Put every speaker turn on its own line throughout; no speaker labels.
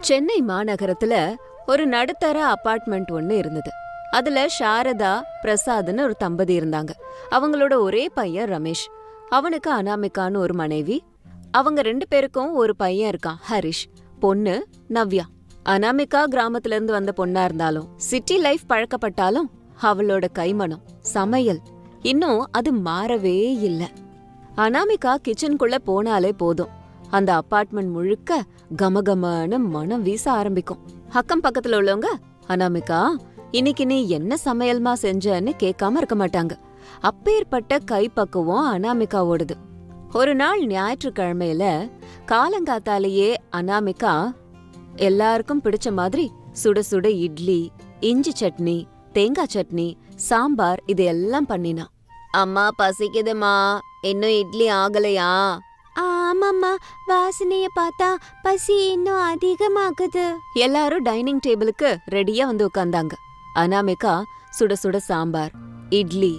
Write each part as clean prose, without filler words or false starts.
சென்னை மாநகரத்துல ஒரு நடுத்தர அபார்ட்மெண்ட் ஒண்ணு இருந்தது. அதுல சாரதா பிரசாத்னு ஒரு தம்பதி இருந்தாங்க. அவங்களோட ஒரே பையன் ரமேஷ். அவனுக்கு அனாமிகான்னு ஒரு மனைவி. அவங்க 2 பேருக்கும் ஒரு பையன் இருக்கான், ஹரிஷ். பொண்ணு நவ்யா. அனாமிகா கிராமத்துல இருந்து வந்த பொண்ணா இருந்தாலும் சிட்டி லைஃப் பழக்கப்பட்டாலும் அவளோட கைமணம், சமையல் இன்னும் அது மாறவே இல்ல. அனாமிகா கிச்சனுக்குள்ள போனாலே போதும், அந்த அபார்ட்மெண்ட் முழுக்க கமகமான மனம் வீச ஆரம்பிக்கும். அக்கம் பக்கத்துல உள்ளவங்க, அனாமிகா இன்னைக்கு நீ என்ன சமையல்மா செஞ்சன்னு கேட்காம இருக்க மாட்டாங்க. அப்பேற்பட்ட கைப்பக்குவம் அனாமிகாவோடது. ஒரு நாள் ஞாயிற்றுக்கிழமையில காலங்காத்தாலேயே அனாமிகா எல்லாருக்கும் பிடிச்ச மாதிரி சுட சுட இட்லி, இஞ்சி சட்னி, தேங்காய் சட்னி, சாம்பார் இதெல்லாம் பண்ணினா. அம்மா பசிக்குதுமா, இன்னும் இட்லி ஆகலையா? ஆமாம்மா, வாசனைய பார்த்தா பசி இன்னும் அதிகமாகுது. எல்லாரும் டைனிங் டேபிளுக்கு ரெடியா வந்து உட்கார்ந்தாங்க. அனாமிகா சுட சுட சாம்பார், இட்லி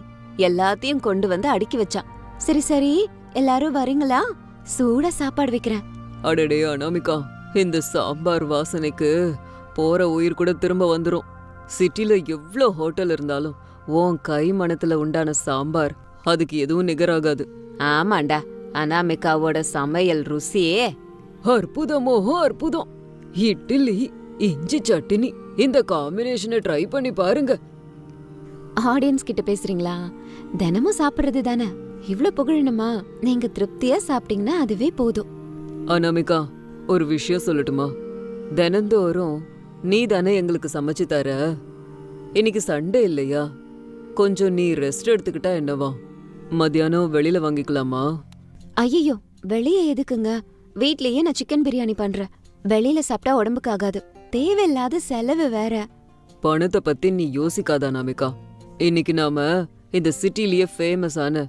எல்லாத்தையும் கொண்டு வந்து அடுக்கி வச்சா. சரி சரி, எல்லாரும் வரீங்களா? சூட சாப்பாடு வைக்கிறேன்.
அடடே அனாமிகா, இந்த சாம்பார் வாசனைக்கு போற உயிர் கூட திரும்ப வந்துரும். சிட்டில எவ்ளோ ஹோட்டல் இருந்தாலும் உன் கை மணத்துல உண்டான சாம்பார் அதுக்கு எதுவும் நிகராகாது.
ஆமாண்டா, அனாமிகாவோட சமையல் ருசியே
அற்புதமோ அற்புதம். இட்லி, இஞ்சி சட்னி, இந்த காம்பினேஷனை ட்ரை பண்ணி பாருங்க.
ஆடியன்ஸ் கிட்ட பேசுறீங்களா? தினமும் சாப்பிடுறது தானே, இவ்ளோ புகழணுமா? நீங்க திருப்தியா சாப்பிட்டீங்கன்னா அதுவே போதும்.
அனாமிகா, ஒரு விஷயம் சொல்லட்டுமா? தினந்தோறும் நீ தானே எங்களுக்கு சமைச்சு தர. இன்னைக்கு சண்டே இல்லையா? கொஞ்சம் நீ ரெஸ்ட் எடுத்துக்கிட்டா என்னவா? மத்தியானம் வெளியில வாங்கிக்கலாமா?
ஐயோ, வெளியே எதுக்குங்க? வீட்லயே நான் சிக்கன் பிரியாணி பண்றேன். வெளியில சாப்பிட்டா உடம்புக்கு ஆகாது, தேவையில்லாத செலவு வேற.
பணத்தை பத்தி நீ யோசிக்காத அனாமிகா. இன்னைக்கு நாம இந்த சிட்டிலேயே ஃபேமஸான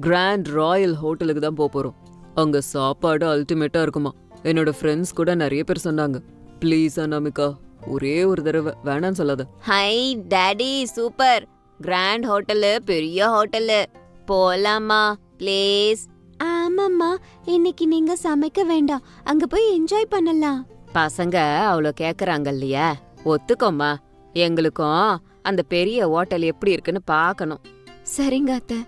கிராண்ட் ராயல் ஹோட்டலுக்கு தான் போறோம். அங்க சாப்பாடு அல்டிமேட்டா இருக்குமா. என்னோட ஃப்ரெண்ட்ஸ் கூட நிறைய பேர் சொன்னாங்க. ப்ளீஸ் அனாமிகா, ஒரே ஒரு தடவை வேணான்னு சொல்லாத.
Hi daddy, super grand hotel, பெரிய ஹோட்டலு, போலாமா ப்ளீஸ்? ஆமாம்மா, இன்னைக்கு நீங்க சமைக்க வேண்டாம், அங்க போய் என்ஜாய் பண்ணலாம். பசங்க அவ்வளோ கேக்குறாங்க இல்லையா, ஒத்துக்கோமா. எங்களுக்கும் அந்த பெரிய ஹோட்டல் எப்படி இருக்குன்னு பார்க்கணும். சரிங்க அத்தை,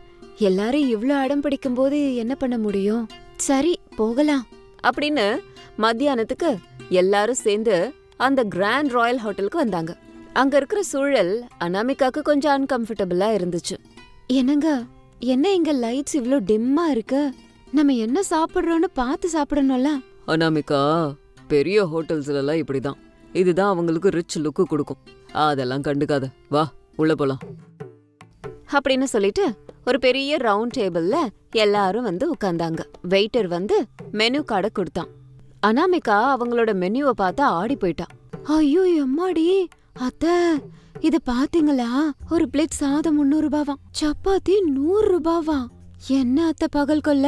எல்லாரும் இவ்ளோ அடம் பிடிக்கும் போது என்ன பண்ண முடியும்? சரி போகலாம் அப்படின்னு மத்தியானத்துக்கு எல்லாரும் சேர்ந்து அந்த கிராண்ட் ராயல் ஹோட்டலுக்கு வந்தாங்க. அங்க இருக்கிற சூழல் அனாமிகாக்கு கொஞ்சம் அன்கம்ஃபர்டபுளா இருந்துச்சு. என்னங்க, என்ன இங்க லைட்ஸ் இவ்ளோ டிம்மா இருக்கு? நம்ம என்ன சாப்பிடுறோம்னு பார்த்து சாப்பிடணும்ல.
அனாமிகா, பெரிய ஹோட்டல்ஸ்ல எல்லாம் இப்படிதான். இதுதான் அவங்களுக்கு ரிச் லுக்கு கொடுக்கும். அதெல்லாம் கண்டுக்காத, வா உள்ள போலாம்
அப்படின்னு சொல்லிட்டு ஒரு பெரிய ரவுண்ட் டேபிள்ல எல்லாரும் வந்து உட்கார்ந்தாங்க. வெயிட்டர் வந்து மெனு கார்டை கொடுத்தான். அனாமிகா அவங்களோட மெனுவை பார்த்து ஆடி போயிட்டான். ஐயோ எம்மாடி அத்தை, இத பாத்தீங்களா? ஒரு பிளேட் சாதம் 300 ரூபாவாம், சப்பாத்தி 100 ரூபாவாம். என்ன அத்தை பகல் கொள்ள?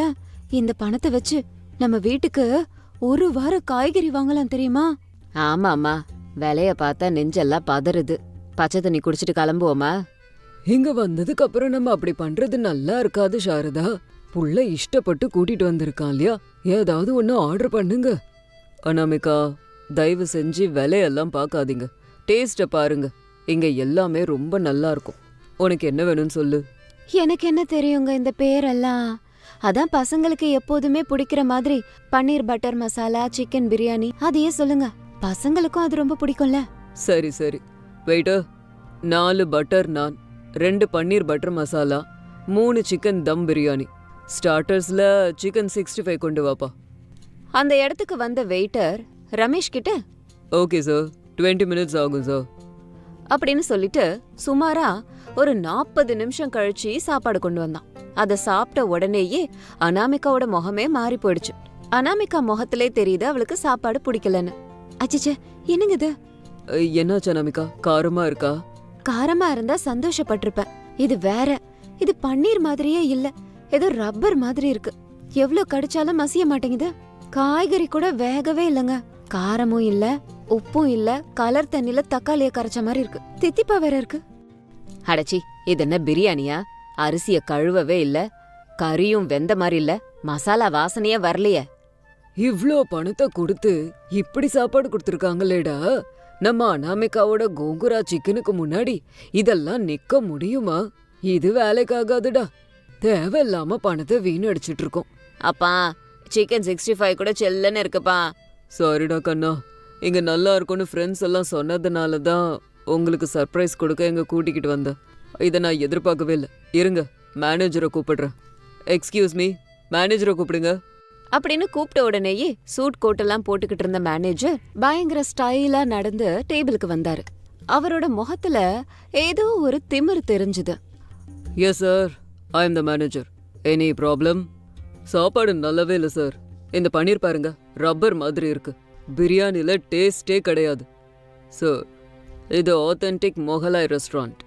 இந்த பணத்தை வச்சு நம்ம வீட்டுக்கு ஒரு வாரம் காய்கறி வாங்கலாம் தெரியுமா? ஆமாமா, விலைய பார்த்தா நெஞ்செல்லாம் பதறுது. பச்சை தண்ணி குடிச்சிட்டு கிளம்புவோமா?
இங்க வந்ததுக்கு அப்புறம் நம்ம அப்படி பண்றது நல்லா இருக்காது சாரதா. புள்ள இஷ்டப்பட்டு கூட்டிட்டு வந்திருக்கான் இல்லையா, ஏதாவது ஒண்ணு ஆர்டர் பண்ணுங்க. அனாமிகா, தயவு செஞ்சு விலையெல்லாம் பார்க்காதீங்க, டேஸ்ட பாருங்க. இங்க எல்லாமே ரொம்ப நல்லா இருக்கும். உனக்கு என்ன வேணும்னு சொல்லு.
எனக்கு என்ன தெரியுங்க இந்த பேரெல்லாம்? அதான் பசங்களுக்கு எப்போதுமே பிடிக்கிற மாதிரி பன்னீர் பட்டர் மசாலா, சிக்கன் பிரியாணி அதையே சொல்லுங்க. பசங்களுக்கும் அது ரொம்ப பிடிக்கும்ல.
சரி சரி, வெயிட்டர் 4 பட்டர் நான், 2 பன்னீர் பட்டர் மசாலா, 3 சிக்கன் தம் பிரியாணி, ஸ்டார்டர்ஸ்ல சிக்கன் 65 கொண்டு வாப்பா.
அந்த இடத்துக்கு வந்த வெயிட்டர் ரமேஷ் கிட்ட,
ஓகே சார், 20 மினிட்ஸ் ஆகும் சார்
அப்படின்னு சொல்லிட்டு சுமாரா ஒரு 40 நிமிஷம் கழிச்சு சாப்பாடு கொண்டு வந்தான். அத சாப்பிட்ட உடனேயே அனாமிகாவோட முகமே மாறி போயிடுச்சு. அனாமிகா முகத்திலே தெரியுது அவளுக்கு சாப்பாடு பிடிக்கலன்னு. அச்சச்சே, என்னங்க இது?
என்னாச்சு அனாமிகா, காரமா இருக்கா?
காரமா இருந்தா சந்தோஷப்பட்டிருப்பேன், இது வேற. இது பன்னீர் மாதிரியே இல்ல, ஏதோ ரப்பர் மாதிரி இருக்கு. எவ்ளோ கடிச்சாலும் மசிய மாட்டேங்குது. காய்கறி கூட வேகவே இல்லங்க, காரமும் இல்ல, உப்பும் இல்ல, கலர் தண்ணில தக்காளிய கரைச்ச மாதிரி இருக்கு, தித்திப்பா வேற இருக்கு. அடச்சி, இது என்ன பிரியாணியா? அரிசிய கழுவவே இல்ல, கறியும் வெந்த மாதிரி இல்ல, மசாலா வாசனையே வரலையே.
இவ்ளோ பணத்தை கொடுத்து இப்படி சாப்பாடு கொடுத்துருக்காங்களேடா. நம்ம அனாமிகாவோட கோங்குரா சிக்கனுக்கு முன்னாடி இதெல்லாம் நிக்க முடியுமா? இது வேலைக்காகாதுடா. தேவையில்லாம பணத்தை வீணடிச்சிட்டு இருக்கோம்.
அப்பா, சிக்கன் 65 கூட செல்லன்னு இருக்குப்பா.
சாரிடா கண்ணா, இங்க நல்லா இருக்கும்னு ஃப்ரெண்ட்ஸ் எல்லாம் சொன்னதுனால தான் உங்களுக்கு சர்ப்ரைஸ் கொடுக்க எங்க கூட்டிக்கிட்டு வந்தேன். இதை நான் எதிர்பார்க்கவே இல்லை. இருங்க, மேனேஜரை கூப்பிடுறேன். எக்ஸ்கியூஸ் மீ, மேனேஜரை கூப்பிடுங்க
அப்படின்னு கூப்பிட்ட உடனேயே சூட் கோட்டெல்லாம் போட்டுக்கிட்டு இருந்த மேனேஜர் பயங்கர ஸ்டைலா நடந்து டேபிளுக்கு வந்தாரு. அவரோட முகத்துல ஏதோ ஒரு திமிரு தெரிஞ்சுது.
Yes sir, I am the manager. Any problem? சாப்பாடு நல்லாவே இல்லை சார். இந்த பன்னீர் பாருங்க, ரப்பர் மாதிரி இருக்கு. பிரியாணில டேஸ்டே கிடையாது சார். இது ஆத்தென்டிக் மொகலாய் ரெஸ்டாரண்ட்.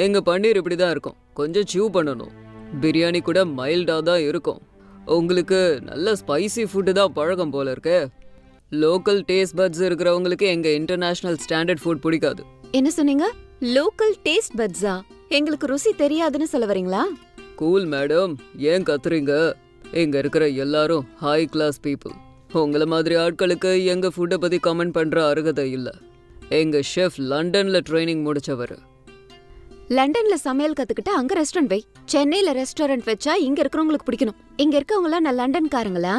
எங்க பன்னீர் இப்படி தான் இருக்கும், கொஞ்சம் சியூ பண்ணணும். பிரியாணி கூட மைல்டா தான் இருக்கும். உங்களுக்கு நல்ல ஸ்பைசி ஃபுட்டு தான் பழக்கம் போல இருக்கு. லோக்கல் டேஸ்ட் பட்ஸ் இருக்கிறவங்களுக்கு எங்க இன்டர்நேஷனல் ஸ்டாண்டர்ட் ஃபுட் பிடிக்காது.
என்ன சொன்னீங்க? லோக்கல் டேஸ்ட் பட்ஸா? எங்களுக்கு ருசி தெரியாதுன்னு சொல்ல வரீங்களா?
கூல் மேடம், ஏன் கத்துறீங்க? இங்க இருக்கிற எல்லாரும் ஹை கிளாஸ் பீப்புள். உங்களை மாதிரி ஆட்களுக்கு எங்க ஃபுட்டை பத்தி கமெண்ட் பண்ற அருகதை இல்ல. எங்க ஷெஃப் லண்டன்ல ட்ரைனிங் முடிச்சவர்.
லண்டன்ல சமையல் கத்துக்கிட்டு அங்க ரெஸ்டாரண்ட் வை. சென்னையில ரெஸ்டாரண்ட் வச்சா இங்க இருக்கிறவங்களுக்கு பிடிக்கணும். இங்க இருக்கவங்க எல்லாம் நான் லண்டன்காரங்களா?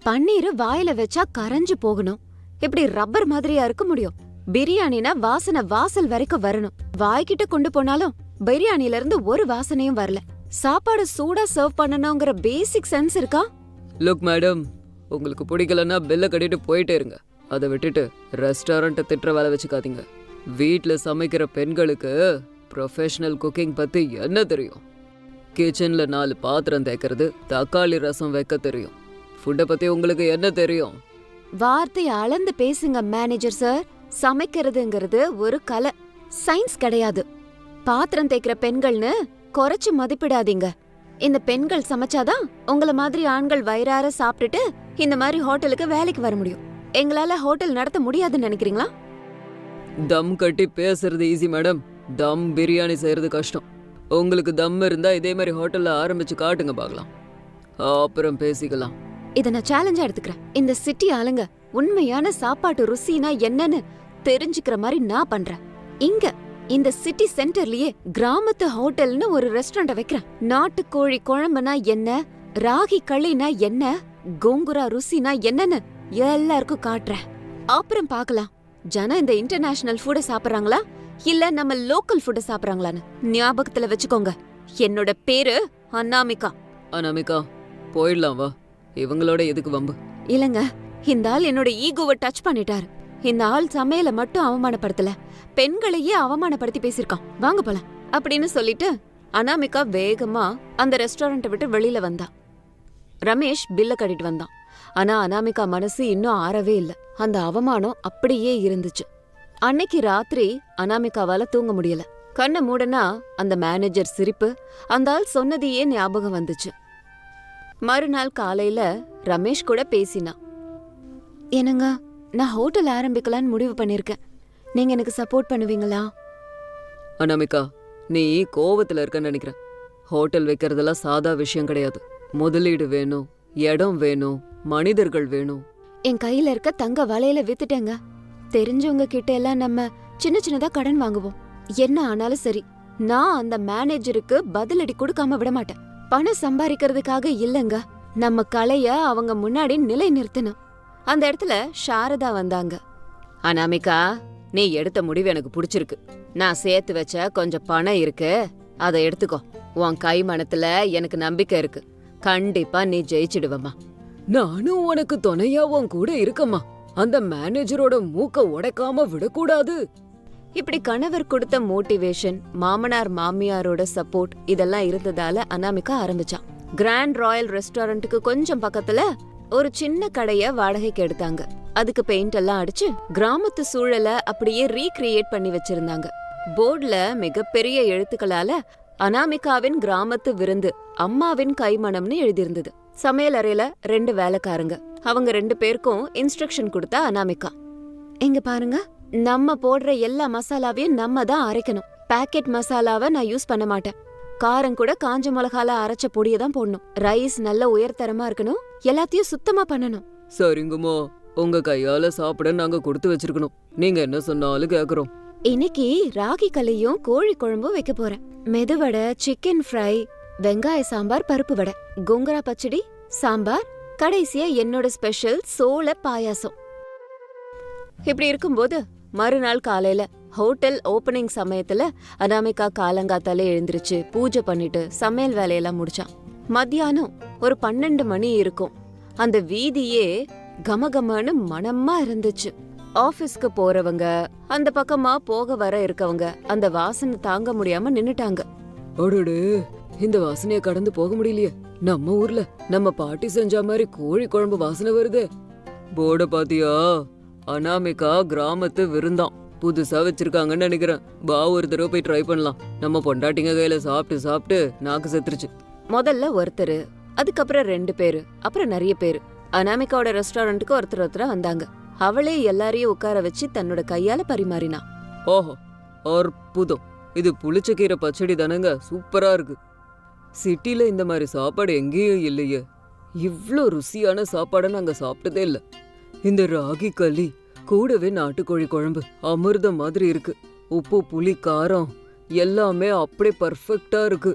பன்னீர் வாயில வச்சா கரைஞ்சு போகணும். இப்படி ரப்பர் மாதிரியா இருக்க முடியும்? பிரியாணினா வாசனை வாசல் வரைக்கும் வரணும். வாய்கிட்ட கொண்டு போனாலும் பிரியாணில இருந்து ஒரு வாசனையும் வரல. சாப்பாடு சூடா சர்வ் பண்ணணுங்கிற பேசிக் சென்ஸ் இருக்கா?
லுக் மேடம், உங்களுக்கு பிடிக்கலன்னா பெல்ல கட்டிட்டு போயிட்டே இருங்க. அதை விட்டுட்டு ரெஸ்டாரண்ட்டை திட்டுற வேலை வச்சுக்காதீங்க. வீட்டில் சமைக்கிற பெண்களுக்கு ப்ரொஃபஷனல் குக்கிங் பத்தி என்ன தெரியும்? கிச்சன்ல 4 பாத்திரம் தேய்க்கிறது, தக்காளி ரசம் வைக்க தெரியும். ஃபுட்டை பத்தி உங்களுக்கு என்ன தெரியும்?
வார்த்தையை அளந்து பேசுங்க மேனேஜர் சார். சமைக்கிறதுங்கிறது ஒரு கலை, சயின்ஸ் கிடையாது. பாத்திரம் தேய்க்கிற பெண்கள்னு குறைச்சு மதிப்பிடாதீங்க. இந்த பெண்கள் சமைச்சாதான் உங்கள மாதிரி ஆண்கள் வயிறார சாப்பிட்டுட்டு இந்த மாதிரி ஹோட்டலுக்கு வேலைக்கு வர முடியும். எங்களால ஹோட்டல் நடத்த முடியாதுன்னு நினைக்கிறீங்களா?
தம் கட்டி பேசுறது ஈஸி மேடம், தம் பிரியாணி செய்யறது கஷ்டம். உங்களுக்கு தம் இருந்தா இதே மாதிரி ஹோட்டல்ல ஆரம்பிச்சு காட்டுங்க பார்க்கலாம், அப்புறம் பேசிக்கலாம்.
இத நான் சேலஞ்சா எடுத்துக்கிறேன். இந்த சிட்டி ஆளுங்க உண்மையான சாப்பாட்டு ருசினா என்னன்னு தெரிஞ்சுக்கிற மாதிரி நான் பண்றேன். இங்க இந்த சிட்டி சென்டர்லயே கிராமத்து ஹோட்டல்னு ஒரு ரெஸ்டாரண்ட் வைக்கிறேன். நாட்டுக்கோழி குழம்புனா என்ன, ராகி களினா என்ன, கோங்குரா ருசினா என்னன்னு எல்லாருக்கும் காட்டுறேன். அப்புறம் பார்க்கலாம் ஜனம் இந்த இன்டர்நேஷனல் ஃபுட சாப்பிடுறாங்களா இல்ல நம்ம லோக்கல் ஃபுட சாப்பிடுறாங்களான்னு. ஞாபகத்துல வச்சுக்கோங்க, என்னோட பேரு அனாமிகா.
அனாமிகா, போயிடலாம் வா. இவங்களோட எதுக்கு வம்பு?
இல்லங்க, இந்த ஆள் என்னோட ஈகோவை டச் பண்ணிட்டாரு. இந்த ஆள் சமையல மட்டும் அவமானப்படுத்தல, பெண்களையே அவமானப்படுத்தி பேசிருக்கான். வாங்க போலாம் அப்படின்னு சொல்லிட்டு அனாமிகா வேகமா அந்த ரெஸ்டாரண்ட்டை விட்டு வெளியில வந்தா. ரமேஷ் பில்ல கட்டிட்டு வந்தான். ஆனா அனாமிகா மனசு இன்னும் ஆறவே இல்ல. அந்த அவமானம் அப்படியே இருந்துச்சு. அன்னைக்கு ராத்திரி அனாமிகாவால தூங்க முடியல. கண்ணை மூடனா அந்த மேனேஜர் சிரிப்பு, அந்த ஆள் சொன்னதையே ஞாபகம் வந்துச்சு. மறுநாள் காலையில ரமேஷ் கூட பேசினா. என்னங்க, நான் ஹோட்டல் ஆரம்பிக்கலான்னு முடிவு பண்ணிருக்கேன். நீங்க எனக்கு சப்போர்ட் பண்ணுவீங்களா?
அனாமிகா, நீ கோவத்துல இருக்கன்னு நினைக்கிறேன். ஹோட்டல் வைக்கிறதெல்லாம் சாதா விஷயம் கிடையாது. முதலீடு வேணும், இடம் வேணும், மனிதர்கள் வேணும்.
என் கையில இருக்க தங்க வலையில வித்துட்டேங்க. தெரிஞ்சவங்க கிட்ட எல்லாம் நம்ம சின்ன சின்னதா கடன் வாங்குவோம். என்ன ஆனாலும் சரி, நான் அந்த மேனேஜருக்கு பதிலடி கொடுக்காம விட மாட்டேன். பணம் சம்பாதிக்கிறதுக்காக இல்லங்க, நம்ம கலைய அவங்க முன்னாடி நிலை நிறுத்தணும். அந்த இடத்துல சாரதா வந்தாங்க. அனாமிகா, நீ எடுத்த முடிவு எனக்கு பிடிச்சிருக்கு. நான் சேர்த்து வச்ச கொஞ்சம் பணம் இருக்கு, அதை எடுத்துக்கோ. உன் கை மனத்துல எனக்கு நம்பிக்கை இருக்கு. கண்டிப்பா நீ ஜெயிச்சிடுவமா.
நானும் உனக்கு துணையா உன் கூட இருக்கம்மா. அந்த மேனேஜரோட மூக்க உடைக்காம விடக்கூடாது.
இப்படி கணவர் கொடுத்த மோட்டிவேஷன், மாமனார் மாமியாரோட சப்போர்ட் இதெல்லாம் இருந்ததால அனாமிகா ஆரம்பிச்சான். கிராண்ட் ராயல் ரெஸ்டாரண்ட்டுக்கு கொஞ்சம் பக்கத்துல ஒரு சின்ன கடைய வாடகைக்கு எடுத்தாங்க. அதுக்கு பெயிண்ட் எல்லாம் அடிச்சு கிராமத்து சூழலை அப்படியே ரீக்ரியேட் பண்ணி வச்சிருந்தாங்க. போர்டுல மிகப்பெரிய எழுத்துக்களால அனாமிகாவின் கிராமத்து விருந்து, அம்மாவின் கைமணம்னு எழுதியிருந்தது. சமையல் அறையில 2 வேலைக்காரங்க. அவங்க 2 பேருக்கும் இன்ஸ்ட்ரக்ஷன் கொடுத்தா அனாமிகா. இங்க பாருங்க, நம்ம போடுற எல்லா மசாலாவையும் நம்ம தான் அரைக்கணும். பாக்கெட் மசாலாவை நான் யூஸ் பண்ண மாட்டேன். காரம் கூட காஞ்ச மிளகால அரைச்ச பொடியை தான் போடணும். ரைஸ் நல்ல உயர்தரமா இருக்கணும். எல்லாத்தையும் சுத்தமா பண்ணணும்.
சரிங்கம்மா, உங்க கையால சாப்பிட நாங்க கொடுத்து வச்சிருக்கணும். நீங்க என்ன சொன்னாலும் கேக்குறோம்.
இன்னைக்கு ராகி களியும் கோழி குழம்பும் வைக்க போறேன். மெதுவடை, சிக்கன் ஃப்ரை, வெங்காய சாம்பார், பருப்பு வடை, கோங்கரா பச்சடி, சாம்பார், கடைசியா என்னோட ஸ்பெஷல் சோள பாயாசம். இப்படி இருக்கும்போது மறுநாள் காலையில ஹோட்டல் ஓபனிங் சமயத்துல அனாமிகா காலங்காத்தாலே எழுந்திருச்சு பூஜை பண்ணிட்டு சமையல் வேலையெல்லாம் முடிச்சான். மத்தியானம் ஒரு 12 மணி இருக்கும். அந்த வீதியே கமகமன்னு மணமா இருந்துச்சு. ஆபீஸ்க்கு போறவங்க, அந்த பக்கமா போக வர இருக்கவங்க அந்த வாசனை தாங்க முடியாம நின்னுட்டாங்க.
அடடே, இந்த வாசனைய கடந்து போக முடியலையே. நம்ம ஊர்ல நம்ம பாட்டி செஞ்ச மாதிரி கோழி குழம்பு வாசனை வருதே. போர்ட பாத்தியா? அனாமிகா கிராமத்து விருந்தாம். புதுசா வச்சிருக்காங்கன்னு நினைக்கிறேன். வா, ஒரு தடவை போய் ட்ரை பண்ணலாம். நம்ம பொண்டாட்டிங்க கையில சாப்பிட்டு சாப்பிட்டு நாக்கு செத்துருச்சு.
முதல்ல ஒருத்தர், அதுக்கப்புறம் 2 பேரு, அப்புறம் நிறைய பேரு அனாமிகாவோட ரெஸ்டாரண்ட்டுக்கு ஒருத்தரா வந்தாங்க. அவளே எல்லாரையும் உட்கார வச்சு தன்னோட கையால பரிமாறினா.
ஓஹோ, அற்புதம். இது புளிச்சக்கீரை பச்சடி தானங்க, சூப்பரா இருக்கு. சிட்டில இந்த மாதிரி சாப்பாடு எங்கேயும் இல்லையே. இவ்ளோ ருசியான சாப்பாடை நாங்க சாப்பிட்டதே இல்ல. இந்த ராகி களி கூடவே நாட்டுக்கோழி குழம்பு அமிர்தம் மாதிரி இருக்கு. உப்பு, புளி, காரம் எல்லாமே அப்படியே பர்ஃபெக்டா இருக்கு.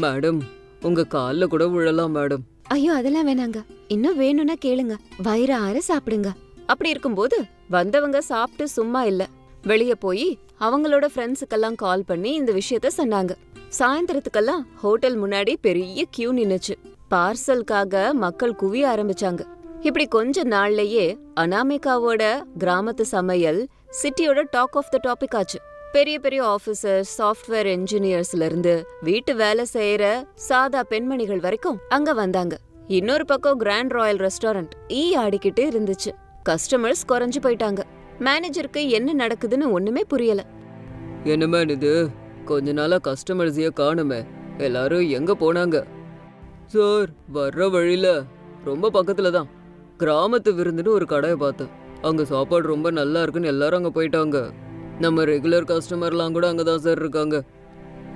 மேடம், உங்க கால்ல கூட விழலாம் மேடம்.
ஐயோ, அதெல்லாம் வேணாங்க. இன்னும் வேணும்னா கேளுங்க, வயிறார சாப்பிடுங்க. அப்படி இருக்கும்போது வந்தவங்க சாப்பிட்டு சும்மா இல்ல, வெளிய போய் அவங்களோட ஃப்ரெண்ட்ஸுக்கெல்லாம் கால் பண்ணி இந்த விஷயத்த சொன்னாங்க. சாயந்தரத்துக்கெல்லாம் ஹோட்டல் முன்னாடி பெரிய கியூ நின்னுச்சு. பார்சலுக்காக மக்கள் குவிய ஆரம்பிச்சாங்க. இப்படி கொஞ்ச நாள்லயே அனாமிகாவோட கிராமத்து சமையல் சிட்டியோட டாக் ஆஃப் த டாபிக் ஆச்சு. பெரிய பெரிய ஆபீசர், சாஃப்ட்வேர் என்ஜினியர்ஸ்ல இருந்து வீட்டு வேலை செய்யற சாதா பெண்மணிகள் வரைக்கும் அங்க வந்தாங்க. இன்னொரு பக்கம் கிராண்ட் ராயல் ரெஸ்டாரண்ட் ஆடிக்கிட்டு இருந்துச்சு. கஸ்டமர்ஸ் குறைஞ்சு போயிட்டாங்க. மேனேஜருக்கு என்ன நடக்குதுன்னு ஒண்ணுமே புரியல.
என்ன மேன் இது? கொஞ்ச நாளா கஸ்டமர்ஸையே காணுமே. எல்லாரும் எங்க போனாங்க? சார், வர்ற வழியில ரொம்ப பக்கத்துல தான் கிராமத்து விருந்துன்னு ஒரு கடையை பார்த்தேன். அங்க சாப்பாடு ரொம்ப நல்லா இருக்குன்னு எல்லாரும் அங்க போயிட்டாங்க. நம்ம ரெகுலர் கஸ்டமர்லாம் கூட அங்கதான் சார் இருக்காங்க.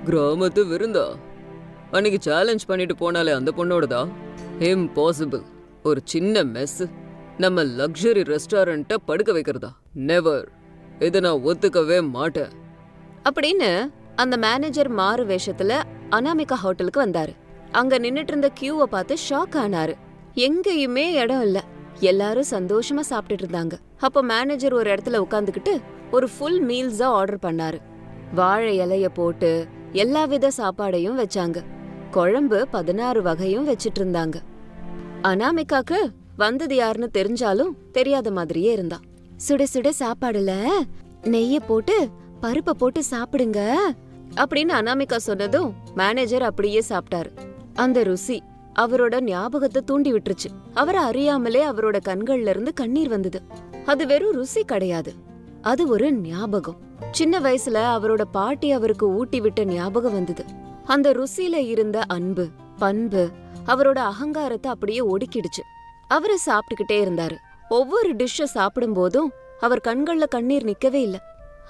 கிராமத்து விருந்தா? அன்னைக்கு சேலஞ்ச் பண்ணிட்டு போனாலே அந்த பொண்ணோடதா? இம்பாசிபிள். ஒரு சின்ன மெஸ் நம்ம லக்ஸரி ரெஸ்டாரண்ட்டை படுக்க வைக்கிறதா? நெவர். இதை நான் ஒத்துக்கவே மாட்டேன்
அப்படின்னு அந்த மேனேஜர் மாறு வேஷத்துல அனாமிகா ஹோட்டலுக்கு வந்தாரு. அங்க நின்னுட்டு இருந்த கியூவை பார்த்து ஷாக் ஆனாரு. எங்கேயுமே இடம் இல்ல. எல்லாரும் சந்தோஷமா சாப்பிட்டுட்டு இருந்தாங்க. அப்போ மேனேஜர் ஒரு இடத்துல உட்காந்துக்கிட்டு ஒரு ஃபுல் மீல்ஸா ஆர்டர் பண்ணாரு. வாழை இலைய போட்டு எல்லா வித சாப்பாடையும் வச்சாங்க. குழம்பு 16 வகையும் வச்சிட்டு இருந்தாங்க. அனாமிகாக்கு வந்தது யாருன்னு தெரிஞ்சாலும் தெரியாத மாதிரியே இருந்தா. சுட சுட சாப்பாடுல நெய்ய போட்டு பருப்பை போட்டு சாப்பிடுங்க அப்படின்னு அனாமிகா சொன்னதும் மேனேஜர் அப்படியே சாப்பிட்டாரு. அந்த ருசி அவரோட ஞாபகத்தை தூண்டி விட்டுருச்சு. அவரை அறியாமலே அவரோட கண்கள்ல இருந்து கண்ணீர் வந்தது. அது வெறும் ருசி கிடையாது, அது ஒரு ஞாபகம். சின்ன வயசுல அவரோட பாட்டி அவருக்கு ஊட்டி விட்ட ஞாபகம் வந்தது. அந்த ருசியில இருந்த அன்பு, பண்பு அவரோட அகங்காரத்தை அப்படியே ஒடுக்கிடுச்சு. அவரு சாப்பிட்டுக்கிட்டே இருந்தாரு. ஒவ்வொரு டிஷ்ஷ சாப்பிடும் போதும் அவர் கண்கள்ல கண்ணீர் நிக்கவே இல்ல.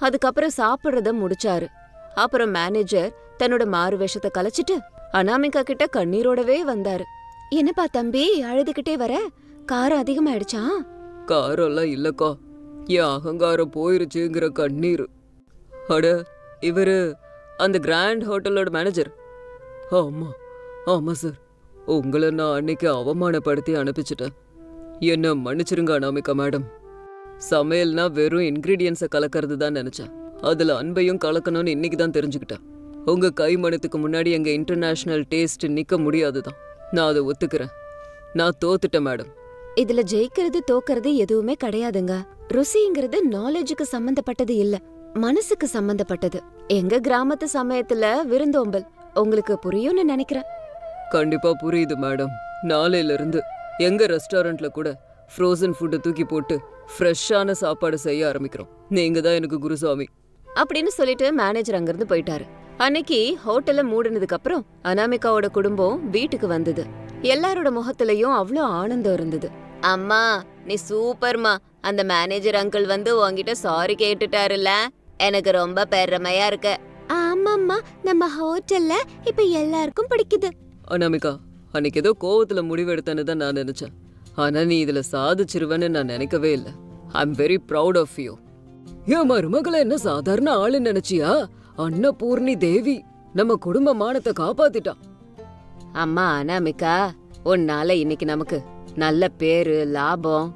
அதுக்கப்புறம் சாப்பிடுறத முடிச்சாரு. அப்புறம் மேனேஜர் தன்னோட மாறு வேஷத்தை கலைச்சிட்டு அனாமிகா கிட்ட கண்ணீரோடவே வந்தாரு. என்னப்பா தம்பி, அழுதுகிட்டே வர? காரம் அதிகமாயிடுச்சா?
காரெல்லாம் இல்லக்கா, என் அகங்காரம் போயிருச்சுங்கிற கண்ணீர். அட, இவரு அந்த கிராண்ட் ஹோட்டலோட மேனேஜர்? ஆமா ஆமா சார், உங்களை நான் அன்னைக்கு அவமானப்படுத்தி அனுப்பிச்சிட்டேன். என்ன மன்னிச்சிருங்க அனாமிகா மேடம். சமையல்னா வெறும் இன்கிரீடியன்ஸை கலக்கிறது தான் நினைச்சேன். அதுல அன்பையும் கலக்கணும்னு இன்னைக்கு தான் தெரிஞ்சுக்கிட்டேன். உங்க கைமணத்துக்கு முன்னாடி எங்க இன்டர்நேஷனல் டேஸ்ட் நிக்க முடியாதுதான். நான் அதை ஒத்துக்கிறேன். நான் தோத்துட்டேன் மேடம்.
இதுல ஜெயிக்கிறது தோக்கிறது எதுவுமே கிடையாதுங்க. ருசிங்கிறது நாலேஜுக்கு சம்பந்தப்பட்டது இல்ல, மனசுக்கு சம்பந்தப்பட்டது. எங்க கிராமத்து சமயத்துல விருந்தோம்பல் உங்களுக்கு புரியும்னு நினைக்கிறேன்.
கண்டிப்பா புரியுது மேடம். நாளையில இருந்து எங்க ரெஸ்டாரண்ட்ல கூட ஃப்ரோசன் ஃபுட்டை தூக்கி போட்டு ஃப்ரெஷ்ஷான சாப்பாடு செய்ய ஆரம்பிக்கிறோம். நீங்க தான் எனக்கு குருசாமி
அப்படின்னு சொல்லிட்டு மேனேஜர் அங்கிருந்து போயிட்டாரு. அன்னைக்கு ஹோட்டலை மூடினதுக்கு அப்புறம் அனாமிகாவோட குடும்பம் வீட்டுக்கு வந்தது. எல்லாரோட முகத்திலையும் அவ்வளோ ஆனந்தம் இருந்தது. அம்மா, நீ சூப்பர்மா. அந்த மேனேஜர் அங்கிள் வந்து உன்கிட்ட சாரி கேட்டுட்டாருல, எனக்கு ரொம்ப பெருமையா இருக்கு. ஆமாம்மா, நம்ம ஹோட்டல்ல இப்ப எல்லாருக்கும் பிடிக்குது.
அனாமிகா, அன்னைக்கு ஏதோ கோவத்துல முடிவெடுத்தேன்னு தான் நான் நினைச்சேன். ஆனா நீ இதுல சாதிச்சிருவேன்னு நான் நினைக்கவே இல்ல. I am very proud of you. என் மருமகளை என்ன சாதாரண ஆளு நினைச்சியா? அன்னபூர்ணி தேவி நம்ம குடும்ப மானத்தை காப்பாத்திட்டான்.
அம்மா அனாமிகா, உன்னால இன்னைக்கு நமக்கு நல்ல பேரு லாபம்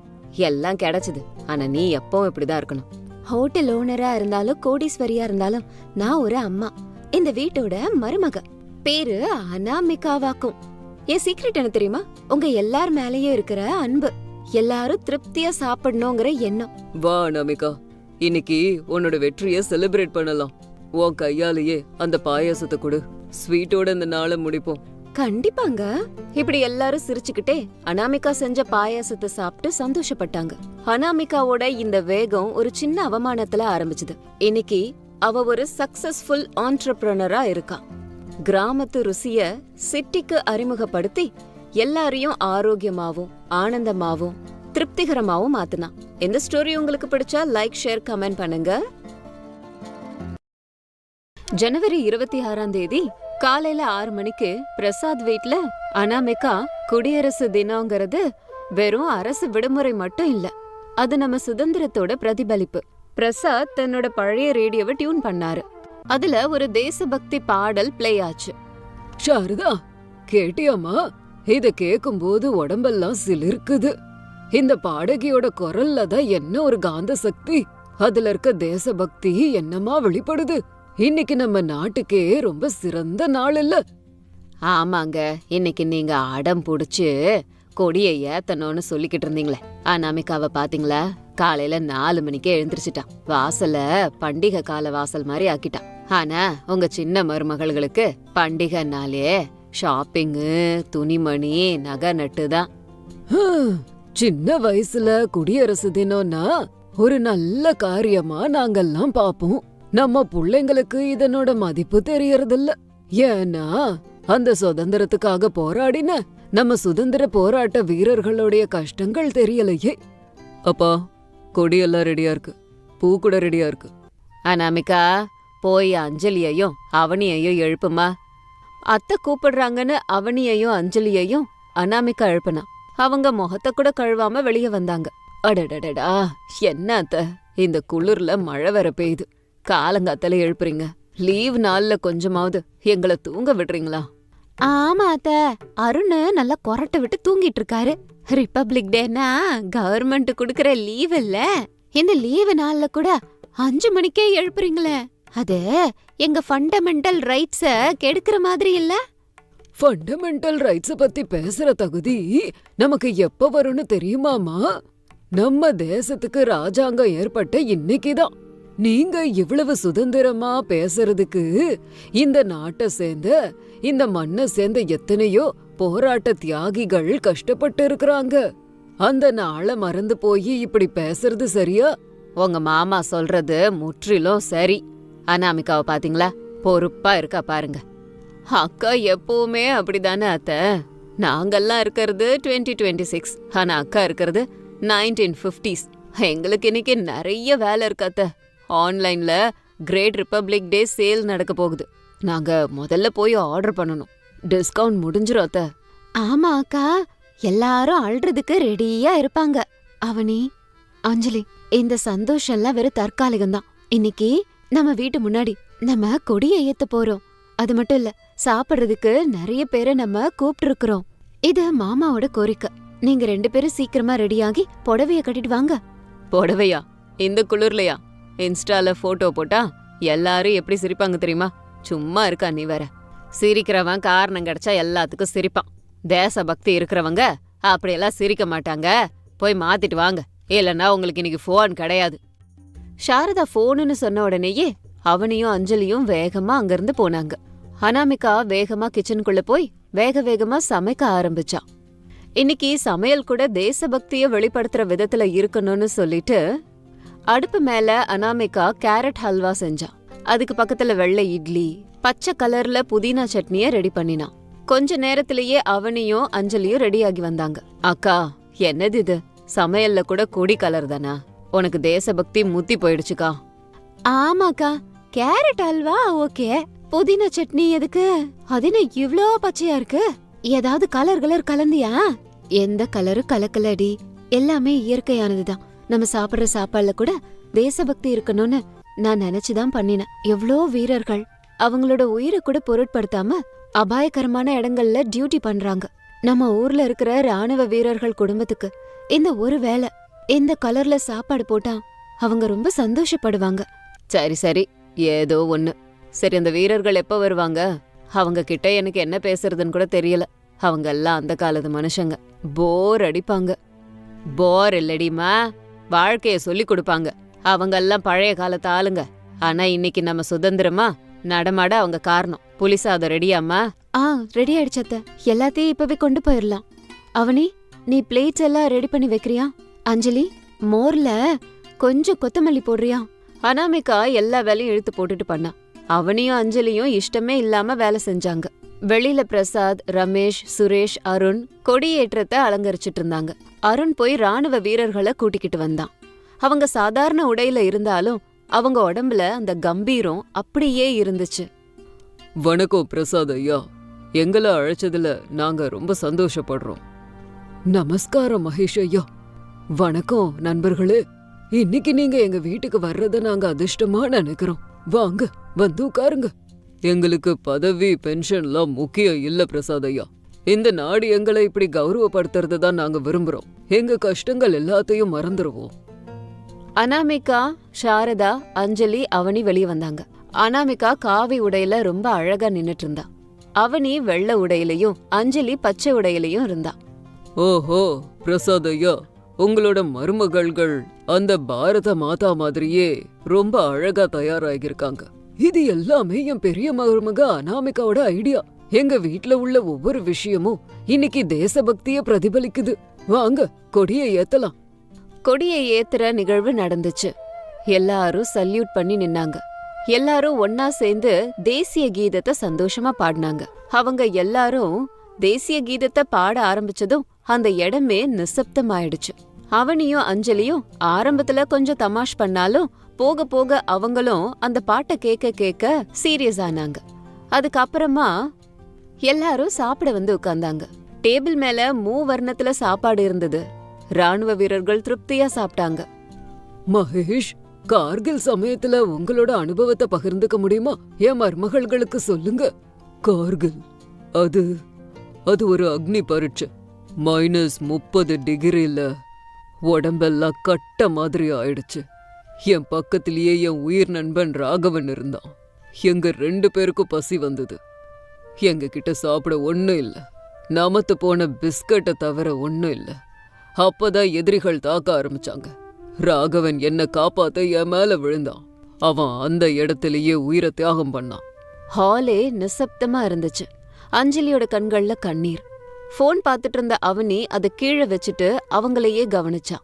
எல்லாம் கிடைச்சது. ஆனா நீ எப்பவும் இப்படிதான் இருக்கணும். ஹோட்டல் ஓனரா இருந்தாலும் கோடீஸ்வரியா இருந்தாலும் நான் ஒரு அம்மா, இந்த வீட்டோட மருமக. பேரு அனாமிகாவாக்கும். என் சீக்ரெட் என்ன தெரியுமா? உங்க எல்லார் மேலயும் இருக்கிற அன்பு. எல்லாரும் திருப்தியா சாப்பிடணுங்கிற எண்ணம்.
வா அனாமிகா, இன்னைக்கு உன்னோட வெற்றியை செலிப்ரேட் பண்ணலாம். உன் கையாலேயே அந்த பாயாசத்தை கொடு. ஸ்வீட்டோட இந்த நாளை முடிப்போம்.
கண்டிப்பாங்க. இப்படி எல்லாரும் சிரிச்சுக்கிட்டே அனாமிகா செஞ்ச பாயாசத்தை சாப்பிட்டு சந்தோஷப்பட்டாங்க. அனாமிகாவோட இந்த வேகம் ஒரு சின்ன அவமானத்துல ஆரம்பிச்சது. இன்னைக்கு அவ ஒரு சக்சஸ்ஃபுல் ஆண்டர்பிரனரா இருக்கா. கிராமத்து ருசிய சிட்டிக்கு அறிமுகப்படுத்தி எல்லாரையும் ஆரோக்கியமாவும் ஆனந்தமாவும் திருப்திகரமாவும் மாத்துனா. இந்த ஸ்டோரி உங்களுக்கு பிடிச்சா லைக், ஷேர், கமெண்ட் பண்ணுங்க. ஜனவரி 26ஆம் தேதி காலையில 6 மணிக்கு பிரசாத் வீட்ல அனாமிகா குடியரசு தினம்ங்கிறது வெறும் அரசு விடுமுறை மட்டும் இல்ல, அது நம்ம சுதந்திரத்தோட பிரதிபலிப்பு. பிரசாத் தன்னோட பழைய ரேடியோவை டியூன் பண்ணாரு. அதுல ஒரு தேசபக்தி பாடல் பிளே ஆச்சு.
சாரதா, கேட்டியாமா? இத கேக்கும்போது உடம்பெல்லாம் சிலிர்க்குது. இந்த பாடகியோட குரல்ல தான் என்ன ஒரு காந்த சக்தி. அதுல இருக்க தேசபக்தி என்னமா வெளிப்படுது. இன்னைக்கு நம்ம நாட்டுக்கே ரொம்ப சிறந்த நாள் இல்ல?
ஆமாங்க, இன்னைக்கு நீங்க அடம் புடிச்சு கொடியை ஏத்தணும்னு சொல்லிக்கிட்டு இருந்தீங்களே, அனாமிகாவை பாத்தீங்களா? காலையில 4 மணிக்கே எழுந்திரிச்சிட்டான். வாசல பண்டிகை கால வாசல் மாதிரி ஆக்கிட்டான். ஆனா உங்க சின்ன மருமகளுக்கு பண்டிகைனாலே ஷாப்பிங்கு, துணிமணி, நகை நட்டு தான்.
சின்ன வயசுல குடியரசு தினம்னா ஒரு நல்ல காரியமா நாங்கெல்லாம் பாப்போம். நம்ம புள்ளைங்களுக்கு இதனோட மதிப்பு தெரியறதில்ல. ஏன்னா அந்த சுதந்திரத்துக்காக போராடின நம்ம சுதந்திர போராட்ட வீரர்களுடைய கஷ்டங்கள் தெரியலையே. அப்பா, கொடியெல்லாம் ரெடியா இருக்கு, பூ கூட ரெடியா இருக்கு.
அனாமிகா, போய் அஞ்சலியையும் அவனியையும் எழுப்புமா. அத்தை கூப்பிடுறாங்கன்னு அவனியையும் அஞ்சலியையும் அனாமிகா எழுப்புனா. அவங்க முகத்தை கூட கழுவாம வெளியே வந்தாங்க. அடடடடா, என்ன அத்தை, இந்த குளிர்ல மழை வர பெய்யுது, காலங்காத்தால எழுப்புறீங்க. லீவ் நாள்ல கொஞ்சமாவது எங்களை தூங்க விடுறீங்களா? ஆமா அத்த, அருண் நல்லா கொரட்டை விட்டு தூங்கிட்டு இருக்காரு. ரிபப்ளிக் டேனா கவர்மெண்ட் குடுக்கற லீவ் இல்ல. இந்த லீவு நாள்ல கூட 5 மணிக்கே எழுப்புறீங்களே, அது எங்க ஃபண்டமெண்டல் ரைட்ஸ கெடுக்கிற மாதிரி இல்ல?
ஃபண்டமெண்டல் ரைட்ஸ பத்தி பேசுற தகுதி நமக்கு எப்ப வரும்னு தெரியுமாமா? நம்ம தேசத்துக்கு ராஜாங்கம் ஏற்பட்ட இன்னைக்குதான். நீங்க இவ்வளவு சுதந்திரமா பேசுறதுக்கு இந்த நாட்டை சேர்ந்த, இந்த மண்ணை சேர்ந்த எத்தனையோ போராட்ட தியாகிகள் கஷ்டப்பட்டு இருக்கிறாங்க. அந்த நாளை மறந்து போய் இப்படி பேசுறது சரியா?
உங்க மாமா சொல்றது முற்றிலும் சரி. அனாமிகாவை பாத்தீங்களா, பொறுப்பா இருக்கா பாருங்க. அக்கா எப்பவுமே அப்படிதானே அத்த. நாங்கெல்லாம் இருக்கிறது 2026, ஆனா அக்கா இருக்கிறது 1950s. எங்களுக்கு இன்னைக்கு நிறைய வேலை இருக்கு அத்த. ஆன்லைன்ல கிரேட் ரிபப்ளிக் டே சேல் நடக்க போகுது. நாங்க முதல்ல போய் ஆர்டர் பண்ணணும். டிஸ்கவுண்ட் முடிஞ்சிரும் அத்த. ஆமா அக்கா, எல்லாரும் அழுறதுக்கு ரெடியா இருப்பாங்க. அவனி, அஞ்சலி, இந்த சந்தோஷம்லாம் வெறும் தற்காலிகம்தான். இன்னைக்கு நம்ம வீட்டு முன்னாடி நம்ம கொடியை ஏத்த போறோம். அது மட்டும் இல்ல, சாப்பிடுறதுக்கு நிறைய பேரை நம்ம கூப்பிட்டு இருக்கிறோம். இது மாமாவோட கோரிக்கை. நீங்க 2 பேரும் சீக்கிரமா ரெடியாகி புடவைய கட்டிட்டு வாங்க. புடவையா? இந்த குளிர்லையா? இன்ஸ்டால போட்டோ போட்டா எல்லாரும் எப்படி சிரிப்பாங்க தெரியுமா? சும்மா இருக்கா நீ வேற. சிரிக்கிறவன் காரணம் கிடைச்சா எல்லாத்துக்கும் சிரிப்பான். தேசபக்தி இருக்கிறவங்க அப்படியெல்லாம் சிரிக்க மாட்டாங்க. போய் மாத்திட்டு வாங்க, இல்லன்னா உங்களுக்கு இன்னைக்கு போன் கிடையாது. சாரதா போனுன்னு சொன்ன உடனேயே அவனையும் அஞ்சலியும் வேகமா அங்கிருந்து போனாங்க. அனாமிகா வேகமா கிச்சனுக்குள்ள போய் வேக வேகமா சமைக்க ஆரம்பிச்சா. இன்னைக்கு சமையல் கூட தேசபக்திய வெளிப்படுத்துற விதத்துல இருக்கணும்னு சொல்லிட்டு அடுப்பு மேல அனாமிகா கேரட் ஹல்வா செஞ்சா. அதுக்கு பக்கத்துல வெள்ளை இட்லி, பச்சை கலர்ல புதினா சட்னிய ரெடி பண்ணினா. கொஞ்ச நேரத்திலேயே அவனியும் அஞ்சலியும் ரெடியாகி வந்தாங்க. அக்கா, என்னது இது? சமையல்ல கூட கொடி கலர் தானா? உனக்கு தேசபக்தி முத்தி போயிடுச்சுக்கா. ஆமாக்கா, கேரட் ஹல்வா ஓகே, புதினா சட்னி எதுக்கு? அது என்ன இவ்ளோ பச்சையா இருக்கு? ஏதாவது கலர் கலந்தியா? எந்த கலரும் கலக்கலடி, எல்லாமே இயற்கையானதுதான். நம்ம சாப்பிடுற சாப்பாடுல கூட தேசபக்தி இருக்கணும்னு நான் நினைச்சுதான் பண்ணினேன். எவ்ளோ வீரர்கள் அவங்களோட உயிரை கூட பொருட்படுத்தாம அபாயகரமான இடங்கள்ல டியூட்டி பண்றாங்க. நம்ம ஊர்ல இருக்கிற ராணுவ வீரர்கள் குடும்பத்துக்கு இந்த ஒரு வேளை இந்த கலர்ல சாப்பாடு போட்டா அவங்க ரொம்ப சந்தோஷப்படுவாங்க. சரி சரி, ஏதோ ஒண்ணு. சரி, அந்த வீரர்கள் எப்ப வருவாங்க? அவங்க கிட்ட எனக்கு என்ன பேசுறதுன்னு கூட தெரியல. அவங்க எல்லாம் அந்த காலத்து மனுஷங்க, போர் அடிப்பாங்க. போர் இல்லடிமா, வாழ்க்கைய சொல்லி கொடுப்பாங்க. அவங்க எல்லாம் பழைய காலத்து ஆளுங்க. ஆனா இன்னைக்கு நம்ம சுதந்திரமா நடமாட அவங்க காரணம். புலி சாதம் ரெடியாம்மா? ரெடி ஆயிடுச்சத்த, எல்லாத்தையும் இப்பவே கொண்டு போயிடலாம். அவனி, நீ பிளேட்ஸ் எல்லாம் ரெடி பண்ணி வைக்கிறியா? அஞ்சலி, மோர்ல கொஞ்சம் கொத்தமல்லி போடுறியா? அனாமிகா எல்லா வேலையும் இழுத்து போட்டுட்டு பண்ணா. அவனியும் அஞ்சலியும் இஷ்டமே இல்லாம வேலை செஞ்சாங்க. வெளியில பிரசாத், ரமேஷ், சுரேஷ், அருண் கொடியேற்றத்தை அலங்கரிச்சிட்டு இருந்தாங்க. அருண் போய் ராணுவ வீரர்களை கூட்டிக்கிட்டு வந்தான். அவங்க சாதாரண உடையில இருந்தாலும் அவங்க உடம்புல அந்த கம்பீரம் அப்படியே இருந்துச்சு.
வணக்கம் பிரசாத் ஐயா, எங்களை அழைச்சதுல நாங்க ரொம்ப சந்தோஷப்படுறோம். நமஸ்காரம் மகேஷ் ஐயா. வணக்கம் நண்பர்களே, இன்னைக்கு நீங்க எங்க வீட்டுக்கு வர்றத நாங்க அதிர்ஷ்டமா நினைக்கிறோம். வாங்க, வந்து உட்காருங்க. எங்களுக்கு பதவி பென்ஷன்லாம் முக்கியம் இல்ல பிரசாத் ஐயா. இந்த நாடு எங்களை இப்படி கௌரவப்படுத்துறது தான் நாங்க விரும்புறோம். எங்க கஷ்டங்கள் எல்லாத்தையும் மறந்துருவோம்.
அனாமிகா, சாரதா, அஞ்சலி, அவனி வெளியே வந்தாங்க. அனாமிகா காவி உடையில ரொம்ப அழகா நின்னுட்டு இருந்தா. அவனி வெள்ளை உடையிலையும் அஞ்சலி பச்சை உடையிலையும் இருந்தா.
ஓஹோ பிரசாத் ஐயா, உங்களோட மருமகள்கள் அந்த பாரத மாதா மாதிரியே ரொம்ப அழகா தயாராகிருக்காங்க. இது எல்லாமே என் பெரிய மருமக அனாமிகாவோட ஐடியா. எங்க வீட்ல உள்ள ஒவ்வொரு விஷயமும் இன்னைக்கு தேசபக்திய பிரதிபலிக்குது. வாங்க, கொடியை ஏத்தலாம்.
கொடியை ஏத்துற நிகழ்வு நடந்துச்சு. எல்லாரும் சல்யூட் பண்ணி நின்னாங்க. எல்லாரும் ஒன்னா சேர்ந்து தேசிய கீதத்தை சந்தோஷமா பாடினாங்க. அவங்க எல்லாரும் தேசிய கீதத்தை பாட ஆரம்பிச்சதும் அந்த இடமே நிசப்தமாயிடுச்சு. அவனியும் அஞ்சலியும் ஆரம்பத்துல கொஞ்சம் தமாஷ் பண்ணாலும் போக போக அவங்களும் அந்த பாட்டை கேட்க கேட்க சீரியஸ் ஆனாங்க. அதுக்கப்புறமா எல்லாரும் சாப்பிட வந்து உட்கார்ந்தாங்க. டேபிள் மேல மூவர்ணத்துல சாப்பாடு இருந்தது. ராணுவ வீரர்கள் திருப்தியா சாப்பிட்டாங்க.
மகேஷ், கார்கில் சமயத்துல உங்களோட அனுபவத்தை பகிர்ந்துக்க முடியுமா? என் மருமகள்களுக்கு சொல்லுங்க. கார்கில் அது ஒரு அக்னி பரீட்சை. -30 டிகிரில உடம்பெல்லாம் கட்ட மாதிரி ஆயிடுச்சு. என் பக்கத்திலேயே என் உயிர் நண்பன் ராகவன் இருந்தான். எங்க 2 பேருக்கும் பசி வந்தது. எங்க கிட்ட சாப்பிட ஒண்ணும் இல்ல. நமத்து போன பிஸ்கட்டை தவிர ஒண்ணும் இல்ல. அப்பதான் எதிரிகள் தாக்க ஆரம்பிச்சாங்க. ராகவன் என்ன காப்பாத்த என் மேல விழுந்தான். அவன் அந்த இடத்திலேயே உயிரை தியாகம் பண்ணான்.
ஹாலே நிசப்தமா இருந்துச்சு. அஞ்சலியோட கண்கள்ல கண்ணீர். போன் பாத்துட்டு இருந்த அவனி அதை கீழே வச்சுட்டு அவங்களையே கவனிச்சான்.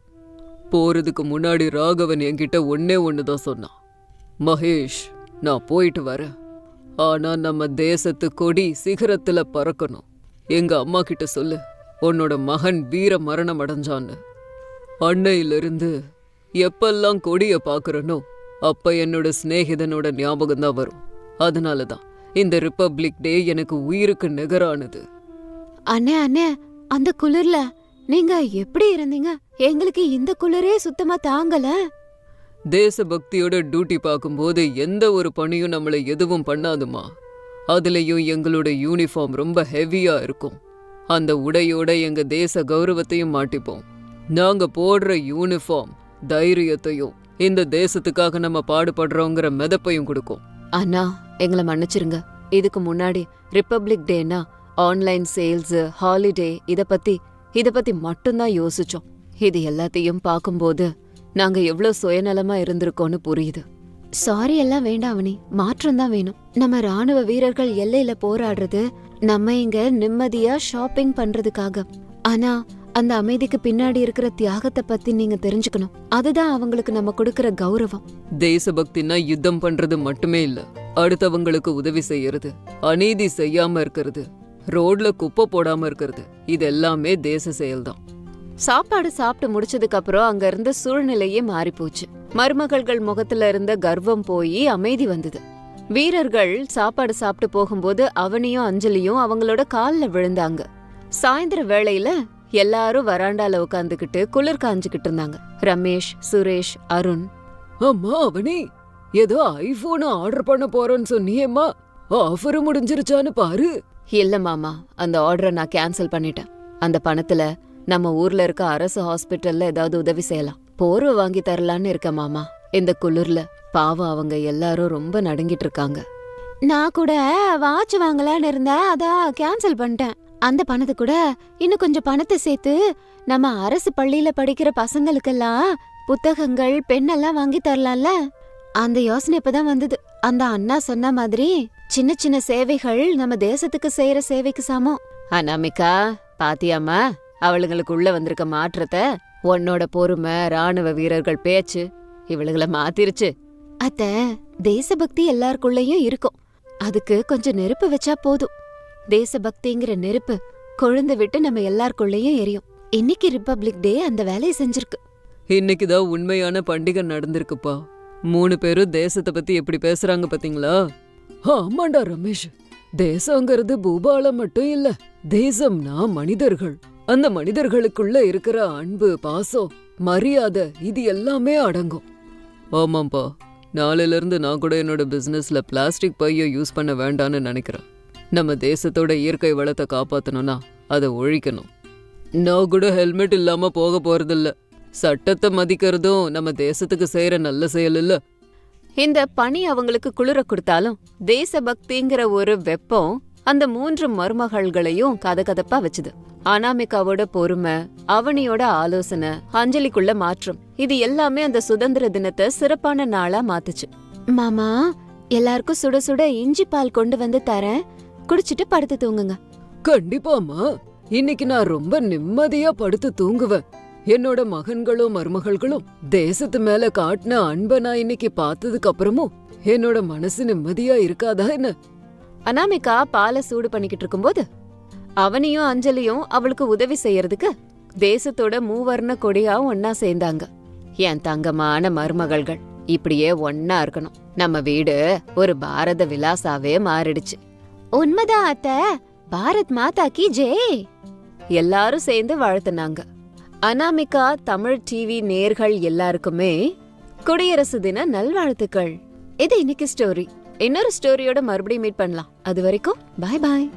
போறதுக்கு முன்னாடி ராகவன் என்கிட்ட ஒண்ணுதான் சொன்னான். மகேஷ், நான் போயிட்டு வரேன். ஆனா நம்ம தேசத்து கொடி சிகரத்துல பறக்கணும். எங்க அம்மா கிட்ட சொல்லு, உன்னோட மகன் வீர மரணம் அடைஞ்சான்னு. அன்னையிலிருந்து எப்பெல்லாம் கொடிய பாக்குறனோ அப்ப என்னோட சிநேகிதனோட ஞாபகம் தான் வரும். அதனாலதான் இந்த ரிப்பப்ளிக் டே எனக்கு உயிருக்கு நிகரானது.
அண்ணே அண்ணே, அந்த குளிர்ல நீங்க எப்படி இருந்தீங்க? எங்களுக்கு இந்த குளிரே சுத்தமா தாங்கல.
தேசபக்தியோட டியூட்டி பார்க்கும்போது எந்த ஒரு பணியும் நம்மளை எதுவும் பண்ணாதுமா. அதுலயும் எங்களோட யூனிஃபார்ம் ரொம்ப ஹெவியா இருக்கும். அந்த உடையோட எங்க தேச கௌரவத்தையும் மாட்டிப்போம். நாங்க போடுற யூனிஃபார்ம் தைரியத்தையும் இந்த தேசத்துக்காக நம்ம பாடுபடுறோங்கிற மெதப்பையும் கொடுக்கும்.
அண்ணா, எங்களை மன்னிச்சிருங்க. இதுக்கு முன்னாடி ரிப்பப்ளிக் டேனா ஆன்லைன் சேல்ஸ், ஹாலிடே இத பத்தி மட்டும்தான் யோசிச்சோம். இது எல்லாத்தையும் பார்க்கும்போது நாங்க எவ்வளவு சுயநலமா இருந்திருக்கோம்னு புரியுது. சாரி எல்லாம் வேண்டாம் அவனி, மாற்றம் தான் வேணும். நம்ம ராணுவ வீரர்கள் எல்லையில போராடுறது நம்ம இங்க நிம்மதியா ஷாப்பிங் பண்றதுக்காக. ஆனா அந்த அமைதிக்கு பின்னாடி இருக்கிற தியாகத்தை பத்தி நீங்க தெரிஞ்சுக்கணும். அதுதான் அவங்களுக்கு நம்ம கொடுக்கற கௌரவம்.
தேசபக்தினா யுத்தம் பண்றது மட்டுமே இல்ல, அடுத்தவங்களுக்கு உதவி செய்யறது, அநீதி செய்யாம இருக்கிறது, ரோட்ல குப்பை போடாம இருக்கிறது, இது எல்லாமே தேச செயல்தான்.
சாப்பாடு சாப்பிட்டு முடிச்சதுக்கு அப்புறம் அங்க இருந்த சூழ்நிலையே மாறி போச்சு. மருமகள்கள் முகத்துல இருந்த கர்வம் போய் அமைதி வந்தது. வீரர்கள் சாப்பாடு சாப்பிட்டு போகும்போது அவனியும் அஞ்சலியும் அவங்களோட கால்ல விழுந்தாங்க. சாயந்தர வேளையில எல்லாரும் வராண்டால உட்காந்துக்கிட்டு குளிர் காஞ்சுக்கிட்டு இருந்தாங்க. ரமேஷ், சுரேஷ், அருண்.
அம்மா அவனி, ஏதோ ஐபோன் ஆர்டர் பண்ண போறேன்னு சொன்னியேம்மா, ஆஃபர் முடிஞ்சிருச்சான்னு பாரு.
இல்ல மாமா, அந்த ஆர்டரை நான் கேன்சல் பண்ணிட்டேன். அந்த பணத்துல நம்ம ஊர்ல இருக்க அரசு ஹாஸ்பிட்டல்ல ஏதாவது உதவி செய்யலாம். போர்வை வாங்கி தரலான்னு இருக்கேன் மாமா. இந்த குளிர்ல பாவம் அவங்க எல்லாரும் ரொம்ப நடுங்கிட்டு இருக்காங்க. நான் கூட வாட்ச் வாங்கலான்னு இருந்தேன், அதான் கேன்சல் பண்ணிட்டேன். அந்த பணத்தை கூட இன்னும் கொஞ்சம் பணத்தை சேர்த்து நம்ம அரசு பள்ளியில படிக்கிற பசங்களுக்கெல்லாம் புத்தகங்கள், பெண்ணெல்லாம் வாங்கி தரலாம்ல. அந்த யோசனை இப்பதான் வந்தது. அந்த அண்ணா சொன்ன மாதிரி சின்ன சின்ன சேவைகள் நம்ம தேசத்துக்கு செய்யற சேவைக்கு சமம். அனாமிகா, பாத்தியாமா அவளுங்களுக்கு உள்ள வந்திருக்க மாற்றத்தை? உன்னோட பொறுமை, ராணுவ வீரர்கள் பேச்சு இவளுகளை மாத்திருச்சு. அத்த, தேசபக்தி எல்லாருக்குள்ளயும் இருக்கும். அதுக்கு கொஞ்சம் நெருப்பு வச்சா போதும். தேசபக்திங்கிற நெருப்பு கொழுந்து விட்டு நம்ம எல்லாருக்குள்ளயும் எரியும். இன்னைக்கு ரிப்பப்ளிக் டே அந்த வேலையை செஞ்சிருக்கு.
இன்னைக்குதான் உண்மையான பண்டிகை நடந்திருக்குப்பா. 3 பேரும் தேசத்தை பத்தி எப்படி பேசுறாங்க பாத்தீங்களா? ஆமாண்டா ரமேஷ், தேசங்கிறது பூபாலம் மட்டும் இல்ல. தேசம்னா மனிதர்கள். அந்த மனிதர்களுக்குள்ள இருக்கிற அன்பு, பாசம், மரியாதை, இது எல்லாமே அடங்கும். ஆமாப்பா, நாளையில இருந்து நான் கூட என்னோட பிசினஸ்ல பிளாஸ்டிக் பைய யூஸ் பண்ண வேண்டான்னு நினைக்கிறேன். நம்ம தேசத்தோட இயற்கை வளத்தை காப்பாத்தணும்னா அதை ஒழிக்கணும். நான் கூட ஹெல்மெட் இல்லாம போக போறதில்ல. சட்டத்தை மதிக்கிறதும் நம்ம தேசத்துக்கு செய்யற நல்ல செயல் இல்ல.
இந்த பனி அவங்களுக்கு குளிர கொடுத்தாலும் தேசபக்திங்கிற ஒரு வெப்பம் அந்த 3 மருமகள்களையும் கதகதப்பா வச்சுது. அனாமிகாவோட பொறுமை, அவனியோட ஆலோசனை, அஞ்சலிக்குள்ள மாற்றம், இது எல்லாமே அந்த சுதந்திர தினத்தை சிறப்பான நாளா மாத்துச்சு. மாமா, எல்லாருக்கும் சுட சுட இஞ்சி பால் கொண்டு வந்து தரேன், குடிச்சிட்டு படுத்து தூங்குங்க.
கண்டிப்பாமா, இன்னைக்கு நான் ரொம்ப நிம்மதியா படுத்து தூங்குவேன். என்னோட மகன்களும் மருமகள்களும் தேசத்து மேல காட்டின அன்பை நான் இன்னைக்கு பார்த்ததுக்கு அப்புறமும் என்னோட மனசு நிம்மதியா இருக்காதா என்ன?
அனாமிகா பாலை சூடு பண்ணிக்கிட்டு இருக்கும்போது அவனியும் அஞ்சலியும் அவளுக்கு உதவி செய்யறதுக்கு தேசத்தோட மூவர்ண கொடியா ஒன்னா சேர்ந்தாங்க. என் தங்கமான மருமகள்கள் இப்படியே ஒன்னா இருக்கணும். நம்ம வீடு ஒரு பாரத விலாசாவே மாறிடுச்சு. உண்மைதான் அத்த, பாரத் மாதா கி ஜெய். எல்லாரும் சேர்ந்து வாழ்த்துனாங்க. அனாமிகா தமிழ் டிவி நேர்கள் எல்லாருக்குமே குடியரசு தின நல்வாழ்த்துக்கள். இது இன்னைக்கு ஸ்டோரி. இன்னொரு ஸ்டோரியோட மறுபடியும் மீட் பண்ணலாம். அது வரைக்கும் பாய் பாய்.